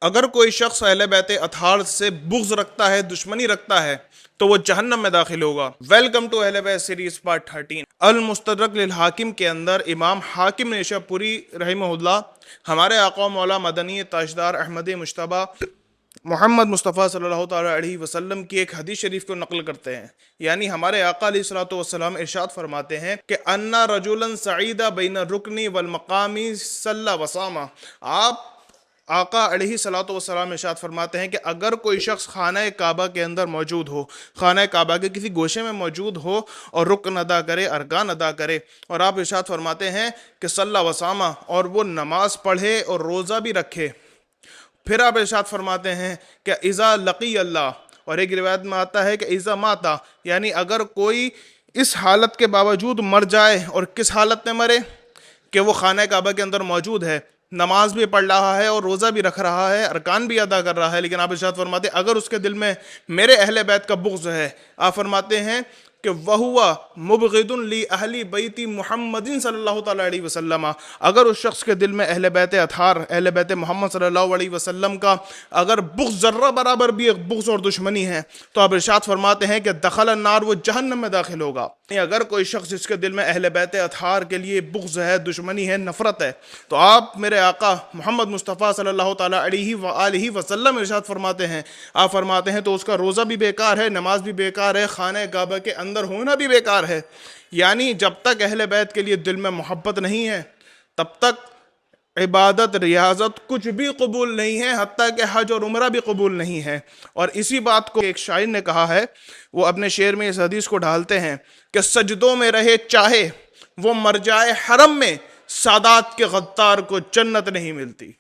اگر کوئی شخص اہل بیت اطہار سے بغض رکھتا ہے، دشمنی رکھتا ہے، تو وہ جہنم میں داخل ہوگا۔ ویلکم ٹو اہل بیت سیریز پارٹ 13۔ المستدرک للحاکم کے اندر امام حاکم نیشابوری رحمہ اللہ ہمارے آقا مولا مدنی تاجدار احمد مجتبی محمد مصطفیٰ صلی اللہ تعالیٰ علیہ وسلم کی ایک حدیث شریف کو نقل کرتے ہیں، یعنی ہمارے آقا علیہ الصلوۃ والسلام ارشاد فرماتے ہیں کہ انا رجلا سعیدا بین الرکن والمقامی صلی وصامہ۔ آپ آقا علیہ الصلوۃ والسلام ارشاد فرماتے ہیں کہ اگر کوئی شخص خانہ کعبہ کے اندر موجود ہو، خانہ کعبہ کے کسی گوشے میں موجود ہو اور رکن ادا کرے، ارکان ادا کرے، اور آپ ارشاد فرماتے ہیں کہ صلی وصامہ، اور وہ نماز پڑھے اور روزہ بھی رکھے، پھر آپ ارشاد فرماتے ہیں کہ اذا لقی اللہ، اور ایک روایت میں آتا ہے کہ اذا ماتا، یعنی اگر کوئی اس حالت کے باوجود مر جائے، اور کس حالت میں مرے کہ وہ خانہ کعبہ کے اندر موجود ہے، نماز بھی پڑھ رہا ہے اور روزہ بھی رکھ رہا ہے، ارکان بھی ادا کر رہا ہے، لیکن آپ ارشاد فرماتے ہیں اگر اس کے دل میں میرے اہل بیت کا بغض ہے، آپ فرماتے ہیں کہ وَهُوَ مُبْغِضٌ لِأَهْلِ بَيْتِ مُحَمَّدٍ صلی اللہ تعالیٰ علیہ وسلم، اگر اس شخص کے دل میں اہل بیت اطہار، اہل بیت محمد صلی اللہ علیہ وسلم کا اگر بغض ذرہ برابر بھی ایک بغض اور دشمنی ہے، تو آپ ارشاد فرماتے ہیں کہ دخل النار، وہ جہنم میں داخل ہوگا۔ اگر کوئی شخص جس کے دل میں اہل بیت اطہار کے لیے بغض ہے، دشمنی ہے، نفرت ہے، تو آپ میرے آقا محمد مصطفیٰ صلی اللہ تعالیٰ علیہ وآلہ وسلم ارشاد فرماتے ہیں، آپ فرماتے ہیں تو اس کا روزہ بھی بیکار ہے، نماز بھی بیکار ہے، خانہ کعبہ کے اندر ہونا بھی بیکار ہے۔ یعنی جب تک اہل بیت کے لیے دل میں محبت نہیں ہے، تب تک عبادت، ریاضت کچھ بھی قبول نہیں ہے، حتیٰ کہ حج اور عمرہ بھی قبول نہیں ہے۔ اور اسی بات کو ایک شاعر نے کہا ہے، وہ اپنے شعر میں اس حدیث کو ڈھالتے ہیں کہ سجدوں میں رہے چاہے وہ مر جائے حرم میں، سادات کے غدار کو جنت نہیں ملتی۔